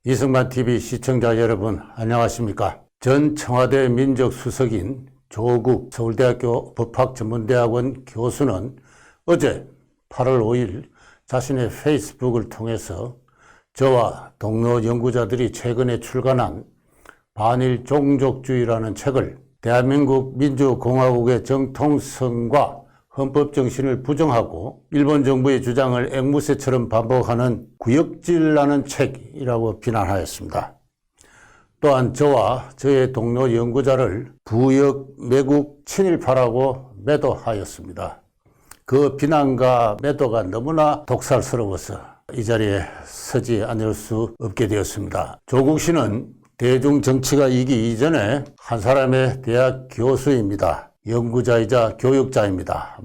이승만TV 시청자 여러분 안녕하십니까? 전 청와대 민정수석인 조국 서울대학교 법학전문대학원 교수는 어제 8월 5일 자신의 페이스북을 통해서 저와 동료 연구자들이 최근에 출간한 반일 종족주의라는 책을 대한민국 민주공화국의 정통성과 헌법 정신을 부정하고 일본 정부의 주장을 앵무새처럼 반복하는 구역질라는 책이라고 비난하였습니다. 또한 저와 저의 동료 연구자를 부역 매국 친일파라고 매도하였습니다. 그 비난과 매도가 너무나 독살스러워서 이 자리에 서지 않을 수 없게 되었습니다. 조국 씨는 대중 정치가 이기 이전에 한 사람의 대학 교수입니다. 연구자이자 교육자입니다.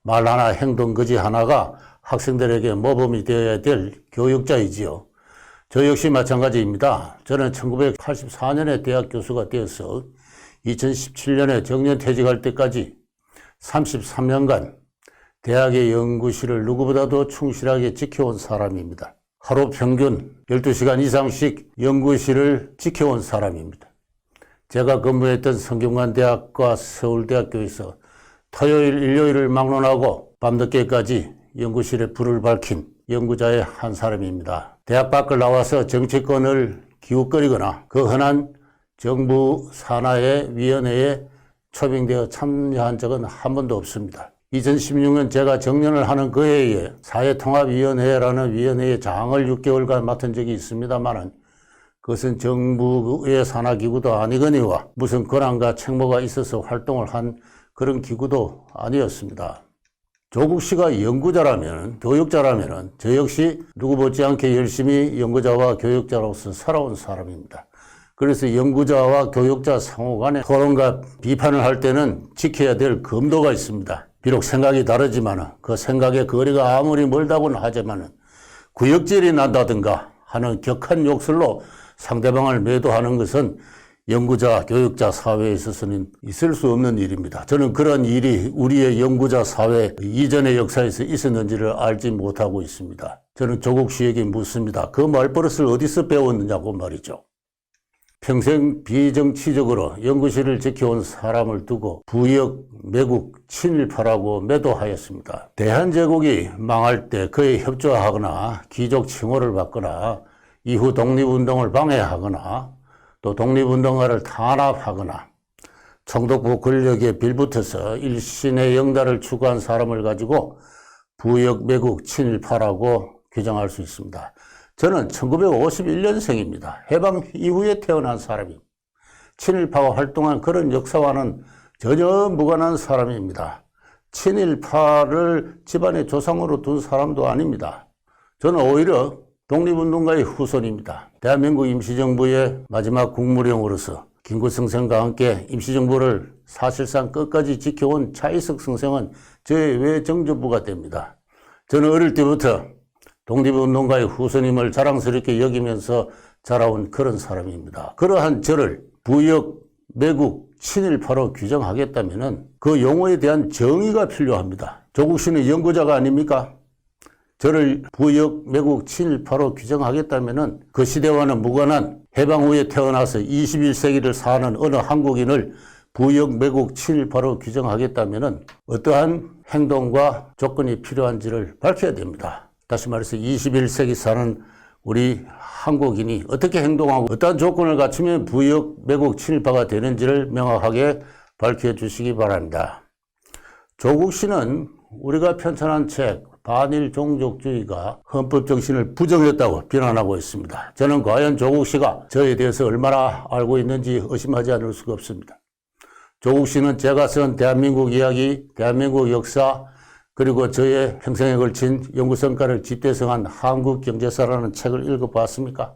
말 하나 행동 거지 하나가 학생들에게 모범이 되어야 될 교육자이지요. 저 역시 마찬가지입니다. 저는 1984년에 대학 교수가 되어서 2017년에 정년퇴직할 때까지 33년간 대학의 연구실을 누구보다도 충실하게 지켜온 사람입니다. 하루 평균 12시간 이상씩 연구실을 지켜온 사람입니다. 제가 근무했던 성균관대학과 서울대학교에서 토요일, 일요일을 막론하고 밤늦게까지 연구실에 불을 밝힌 연구자의 한 사람입니다. 대학 밖을 나와서 정치권을 기웃거리거나 그 흔한 정부 산하의 위원회에 초빙되어 참여한 적은 한 번도 없습니다. 2016년 제가 정년을 하는 그 해에 사회통합위원회라는 위원회의 장을 6개월간 맡은 적이 있습니다만 그것은 정부의 산하기구도 아니거니와 무슨 권한과 책무가 있어서 활동을 한 그런 기구도 아니었습니다. 조국 씨가 연구자라면, 교육자라면 저 역시 누구 못지않게 열심히 연구자와 교육자로서 살아온 사람입니다. 그래서 연구자와 교육자 상호 간에 토론과 비판을 할 때는 지켜야 될 검도가 있습니다. 비록 생각이 다르지만 그 생각의 거리가 아무리 멀다고는 하지만 구역질이 난다든가 하는 격한 욕설로 상대방을 매도하는 것은 연구자, 교육자 사회에 있어서는 있을 수 없는 일입니다. 저는 그런 일이 우리의 연구자 사회 이전의 역사에서 있었는지를 알지 못하고 있습니다. 저는 조국 씨에게 묻습니다. 그 말버릇을 어디서 배웠느냐고 말이죠. 평생 비정치적으로 연구실을 지켜온 사람을 두고 부역, 매국, 친일파라고 매도하였습니다. 대한제국이 망할 때 그에 협조하거나 귀족 칭호를 받거나 이후 독립운동을 방해하거나 또 독립운동가를 탄압하거나 총독부 권력에 빌붙어서 일신의 영달을 추구한 사람을 가지고 부역, 매국, 친일파라고 규정할 수 있습니다. 저는 1951년생입니다. 해방 이후에 태어난 사람입니다. 친일파와 활동한 그런 역사와는 전혀 무관한 사람입니다. 친일파를 집안의 조상으로 둔 사람도 아닙니다. 저는 오히려 독립운동가의 후손입니다. 대한민국 임시정부의 마지막 국무령으로서 김구성 선생과 함께 임시정부를 사실상 끝까지 지켜온 차이석 선생은 저의 외정조부가 됩니다. 저는 어릴 때부터 독립운동가의 후손임을 자랑스럽게 여기면서 자라온 그런 사람입니다. 그러한 저를 부역, 매국, 친일파로 규정하겠다면 그 용어에 대한 정의가 필요합니다. 조국 씨는 연구자가 아닙니까? 저를 부역, 매국, 친일파로 규정하겠다면 그 시대와는 무관한 해방 후에 태어나서 21세기를 사는 어느 한국인을 부역, 매국, 친일파로 규정하겠다면 어떠한 행동과 조건이 필요한지를 밝혀야 됩니다. 다시 말해서 21세기 사는 우리 한국인이 어떻게 행동하고 어떠한 조건을 갖추면 부역, 매국, 친일파가 되는지를 명확하게 밝혀주시기 바랍니다. 조국 씨는 우리가 편찬한 책 반일 종족주의가 헌법 정신을 부정했다고 비난하고 있습니다. 저는 과연 조국 씨가 저에 대해서 얼마나 알고 있는지 의심하지 않을 수가 없습니다. 조국 씨는 제가 쓴 대한민국 이야기, 대한민국 역사, 그리고 저의 평생에 걸친 연구성과를 집대성한 한국경제사라는 책을 읽어봤습니까?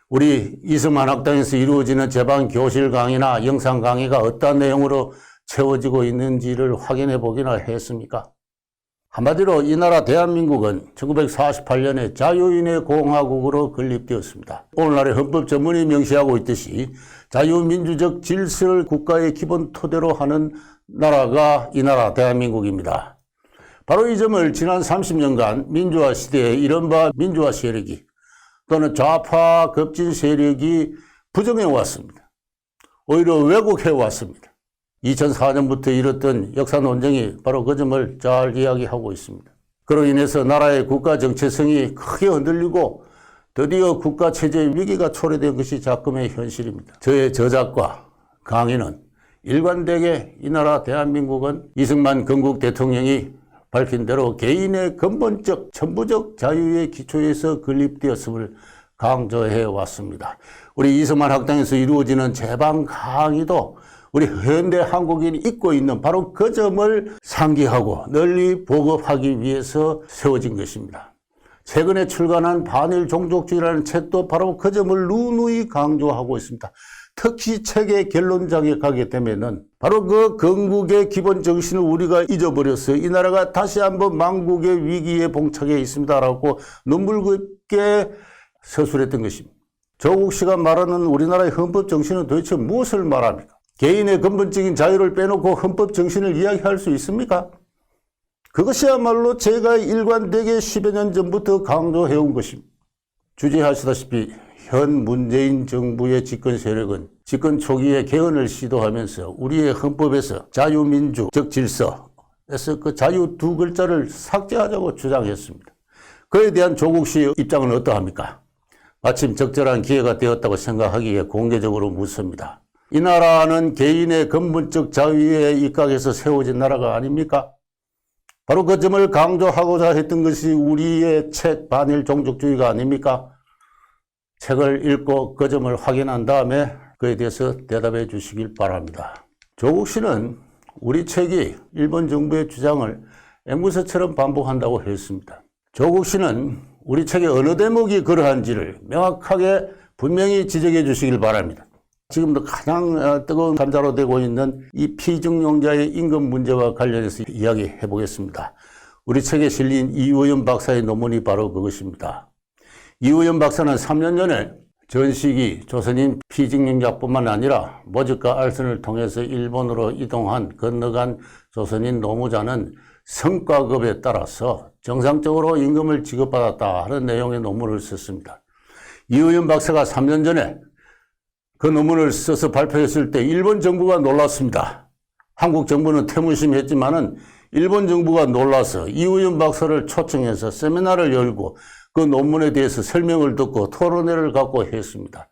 우리 이승만 학당에서 이루어지는 제방 교실 강의나 영상 강의가 어떠한 내용으로 채워지고 있는지를 확인해 보기나 했습니까? 한마디로 이 나라 대한민국은 1948년에 자유인의 공화국으로 건립되었습니다. 오늘날의 헌법 전문이 명시하고 있듯이 자유민주적 질서를 국가의 기본 토대로 하는 나라가 이 나라 대한민국입니다. 바로 이 점을 지난 30년간 민주화 시대의 이른바 민주화 세력이 또는 좌파 급진 세력이 부정해 왔습니다. 오히려 왜곡해 왔습니다. 2004년부터 이뤘던 역사 논쟁이 바로 그 점을 잘 이야기하고 있습니다. 그로 인해서 나라의 국가 정체성이 크게 흔들리고 드디어 국가체제 위기가 초래된 것이 작금의 현실입니다. 저의 저작과 강의는 일관되게 이 나라 대한민국은 이승만 건국 대통령이 밝힌 대로 개인의 근본적 천부적 자유의 기초에서 건립되었음을 강조해 왔습니다. 우리 이승만 학당에서 이루어지는 제방 강의도 우리 현대 한국인이 잊고 있는 바로 그 점을 상기하고 널리 보급하기 위해서 세워진 것입니다. 최근에 출간한 반일 종족주의라는 책도 바로 그 점을 누누이 강조하고 있습니다. 특히 책의 결론장에 가게 되면은 바로 그 건국의 기본 정신을 우리가 잊어버렸어요. 이 나라가 다시 한번 망국의 위기에 봉착해 있습니다라고 눈물겹게 서술했던 것입니다. 조국 씨가 말하는 우리나라의 헌법 정신은 도대체 무엇을 말합니까? 개인의 근본적인 자유를 빼놓고 헌법 정신을 이야기할 수 있습니까? 그것이야말로 제가 일관되게 10여 년 전부터 강조해온 것입니다. 주제하시다시피 현 문재인 정부의 집권 세력은 집권 초기에 개헌을 시도하면서 우리의 헌법에서 자유민주적 질서에서 그 자유 두 글자를 삭제하자고 주장했습니다. 그에 대한 조국 씨의 입장은 어떠합니까? 마침 적절한 기회가 되었다고 생각하기에 공개적으로 묻습니다. 이 나라는 개인의 근본적 자유에 입각해서 세워진 나라가 아닙니까? 바로 그 점을 강조하고자 했던 것이 우리의 책 반일 종족주의가 아닙니까? 책을 읽고 그 점을 확인한 다음에 그에 대해서 대답해 주시길 바랍니다. 조국 씨는 우리 책이 일본 정부의 주장을 앵무새처럼 반복한다고 했습니다. 조국 씨는 우리 책의 어느 대목이 그러한지를 명확하게 분명히 지적해 주시길 바랍니다. 지금도 가장 뜨거운 감자로 되고 있는 이 피증용자의 임금 문제와 관련해서 이야기해 보겠습니다. 우리 책에 실린 이우연 박사의 논문이 바로 그것입니다. 이우연 박사는 3년 전에 전시기 조선인 피증용자뿐만 아니라 모집과 알선을 통해서 일본으로 이동한 건너간 조선인 노무자는 성과급에 따라서 정상적으로 임금을 지급받았다 하는 내용의 논문을 썼습니다. 이우연 박사가 3년 전에 그 논문을 써서 발표했을 때 일본 정부가 놀랐습니다. 한국 정부는 태무심했지만은 일본 정부가 놀라서 이우연 박사를 초청해서 세미나를 열고 그 논문에 대해서 설명을 듣고 토론회를 갖고 했습니다.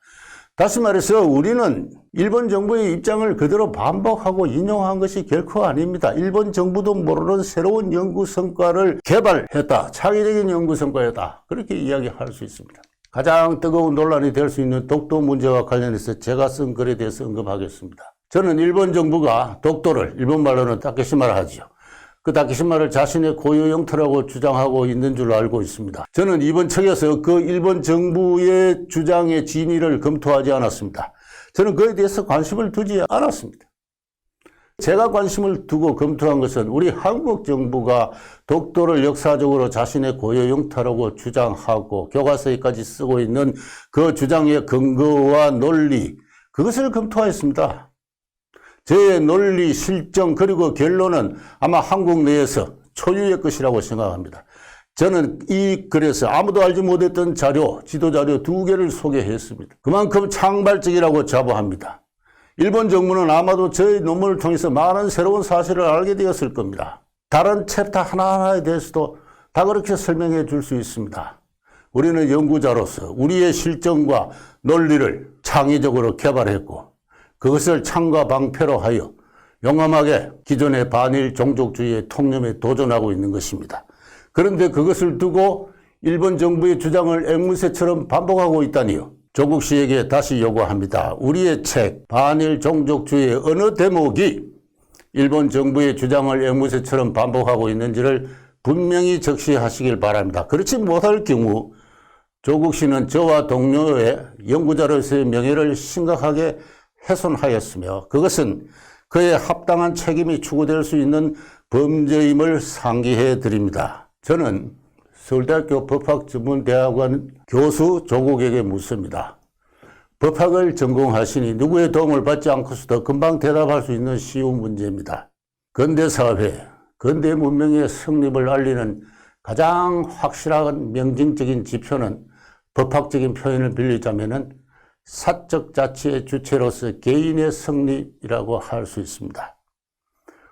다시 말해서 우리는 일본 정부의 입장을 그대로 반복하고 인용한 것이 결코 아닙니다. 일본 정부도 모르는 새로운 연구 성과를 개발했다. 창의적인 연구 성과였다. 그렇게 이야기할 수 있습니다. 가장 뜨거운 논란이 될 수 있는 독도 문제와 관련해서 제가 쓴 글에 대해서 언급하겠습니다. 저는 일본 정부가 독도를 일본말로는 다케시마라 하지요. 그 다케시마를 자신의 고유 영토라고 주장하고 있는 줄 알고 있습니다. 저는 이번 책에서 그 일본 정부의 주장의 진위를 검토하지 않았습니다. 저는 그에 대해서 관심을 두지 않았습니다. 제가 관심을 두고 검토한 것은 우리 한국 정부가 독도를 역사적으로 자신의 고유 영토라고 주장하고 교과서에까지 쓰고 있는 그 주장의 근거와 논리, 그것을 검토하였습니다. 제 논리, 실정, 그리고 결론은 아마 한국 내에서 초유의 것이라고 생각합니다. 저는 이 글에서 아무도 알지 못했던 자료, 지도자료 2개를 소개했습니다. 그만큼 창발적이라고 자부합니다. 일본 정부는 아마도 저의 논문을 통해서 많은 새로운 사실을 알게 되었을 겁니다. 다른 챕터 하나하나에 대해서도 다 그렇게 설명해 줄 수 있습니다. 우리는 연구자로서 우리의 실정과 논리를 창의적으로 개발했고 그것을 창과 방패로 하여 용감하게 기존의 반일 종족주의의 통념에 도전하고 있는 것입니다. 그런데 그것을 두고 일본 정부의 주장을 앵무새처럼 반복하고 있다니요. 조국 씨에게 다시 요구합니다. 우리의 책 반일 종족주의의 어느 대목이 일본 정부의 주장을 앵무새처럼 반복하고 있는지를 분명히 적시하시길 바랍니다. 그렇지 못할 경우 조국 씨는 저와 동료의 연구자로서의 명예를 심각하게 훼손하였으며 그것은 그의 합당한 책임이 추구될 수 있는 범죄임을 상기해 드립니다. 저는 서울대학교 법학전문대학원 교수 조국에게 묻습니다. 법학을 전공하시니 누구의 도움을 받지 않고서도 금방 대답할 수 있는 쉬운 문제입니다. 근대사회, 근대 문명의 성립을 알리는 가장 확실한 명징적인 지표는 법학적인 표현을 빌리자면은 사적 자치의 주체로서 개인의 성립이라고 할 수 있습니다.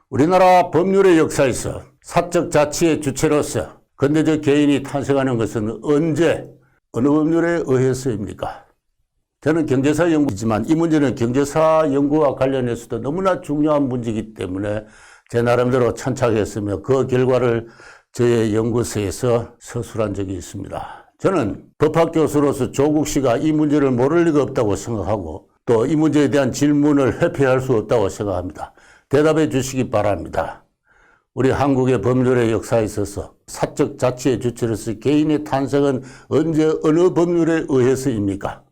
우리나라 법률의 역사에서 사적 자치의 주체로서 근대적 개인이 탄생하는 것은 언제, 어느 법률에 의해서입니까? 저는 경제사 연구이지만 이 문제는 경제사 연구와 관련해서도 너무나 중요한 문제이기 때문에 제 나름대로 천착했으며 그 결과를 저의 연구소에서 서술한 적이 있습니다. 저는 법학 교수로서 조국 씨가 이 문제를 모를 리가 없다고 생각하고 또 이 문제에 대한 질문을 회피할 수 없다고 생각합니다. 대답해 주시기 바랍니다. 우리 한국의 법률의 역사에 있어서 사적 자치의 주체로서 개인의 탄생은 언제 어느 법률에 의해서입니까?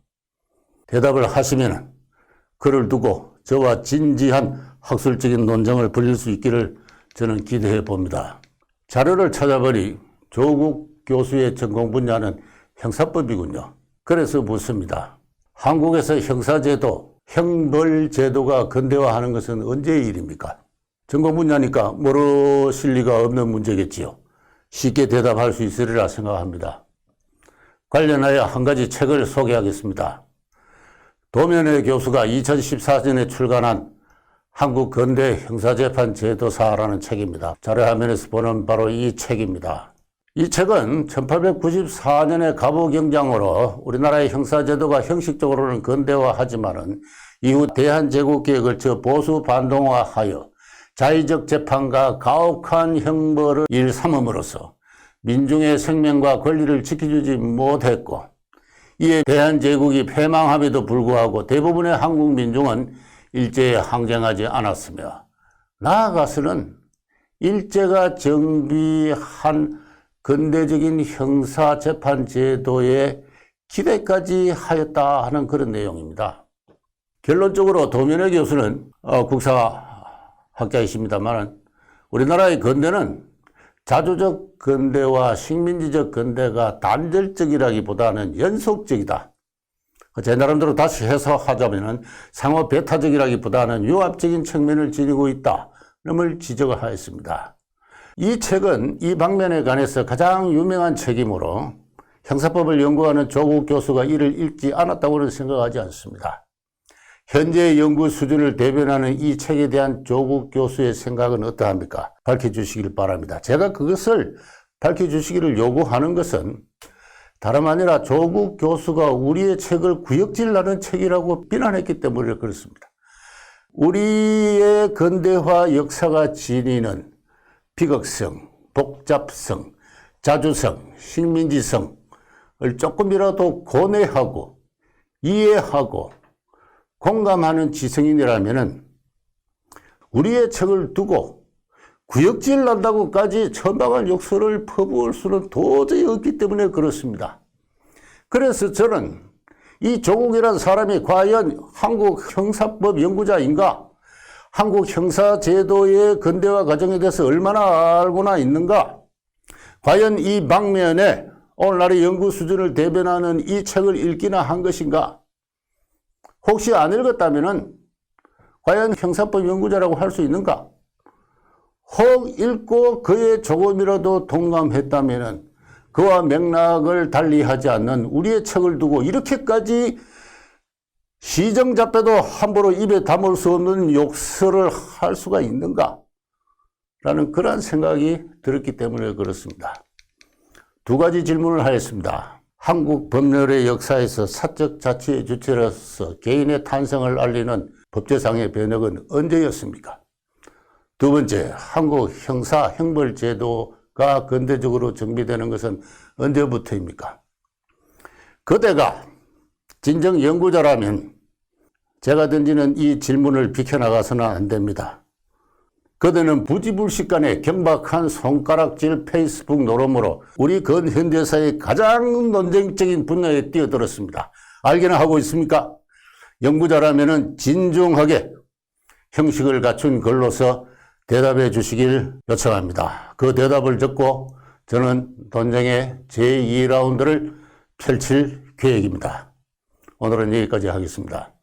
대답을 하시면 그를 두고 저와 진지한 학술적인 논쟁을 벌일 수 있기를 저는 기대해 봅니다. 자료를 찾아보니 조국 교수의 전공 분야는 형사법이군요. 그래서 묻습니다. 한국에서 형사제도, 형벌제도가 근대화하는 것은 언제의 일입니까? 전공 분야니까 모르실 리가 없는 문제겠지요. 쉽게 대답할 수 있으리라 생각합니다. 관련하여 한 가지 책을 소개하겠습니다. 도면의 교수가 2014년에 출간한 한국 근대 형사재판 제도사라는 책입니다. 자료화면에서 보는 바로 이 책입니다. 이 책은 1894년에 갑오경장으로 우리나라의 형사제도가 형식적으로는 근대화하지만은 이후 대한제국기에 걸쳐 보수 반동화하여 자의적 재판과 가혹한 형벌을 일삼음으로써 민중의 생명과 권리를 지켜주지 못했고 이에 대한제국이 패망함에도 불구하고 대부분의 한국 민중은 일제에 항쟁하지 않았으며 나아가서는 일제가 정비한 근대적인 형사재판제도에 기대까지 하였다 하는 그런 내용입니다. 결론적으로 도면의 교수는 국사학자이십니다만 우리나라의 근대는 자주적 근대와 식민지적 근대가 단절적이라기보다는 연속적이다. 제 나름대로 다시 해석하자면 상호 배타적이라기보다는 융합적인 측면을 지니고 있다는 지적을 하였습니다. 이 책은 이 방면에 관해서 가장 유명한 책이므로 형사법을 연구하는 조국 교수가 이를 읽지 않았다고는 생각하지 않습니다. 현재의 연구 수준을 대변하는 이 책에 대한 조국 교수의 생각은 어떠합니까? 밝혀주시길 바랍니다. 제가 그것을 밝혀주시기를 요구하는 것은 다름 아니라 조국 교수가 우리의 책을 구역질하는 책이라고 비난했기 때문에 그렇습니다. 우리의 근대화 역사가 지니는 비극성, 복잡성, 자주성, 식민지성을 조금이라도 고뇌하고 이해하고 공감하는 지성인이라면은 우리의 책을 두고 구역질 난다고까지 천박한 욕설을 퍼부을 수는 도저히 없기 때문에 그렇습니다. 그래서 저는 이 조국이라는 사람이 과연 한국 형사법 연구자인가? 한국 형사제도의 근대화 과정에 대해서 얼마나 알고나 있는가? 과연 이 방면에 오늘날의 연구 수준을 대변하는 이 책을 읽기나 한 것인가? 혹시 안 읽었다면 과연 형사법 연구자라고 할 수 있는가? 혹 읽고 그에 조금이라도 동감했다면 그와 맥락을 달리하지 않는 우리의 책을 두고 이렇게까지 시정잡혀도 함부로 입에 담을 수 없는 욕설을 할 수가 있는가? 라는 그러한 생각이 들었기 때문에 그렇습니다. 두 가지 질문을 하였습니다. 한국 법률의 역사에서 사적 자치의 주체로서 개인의 탄생을 알리는 법제상의 변혁은 언제였습니까? 두 번째, 한국 형사 형벌제도가 근대적으로 정비되는 것은 언제부터입니까? 그대가 진정 연구자라면 제가 던지는 이 질문을 비켜나가서는 안 됩니다. 그대는 부지불식간에 경박한 손가락질 페이스북 노름으로 우리 근현대사의 가장 논쟁적인 분야에 뛰어들었습니다. 알기는 하고 있습니까? 연구자라면 진중하게 형식을 갖춘 글로서 대답해 주시길 요청합니다. 그 대답을 듣고 저는 논쟁의 제2라운드를 펼칠 계획입니다. 오늘은 여기까지 하겠습니다.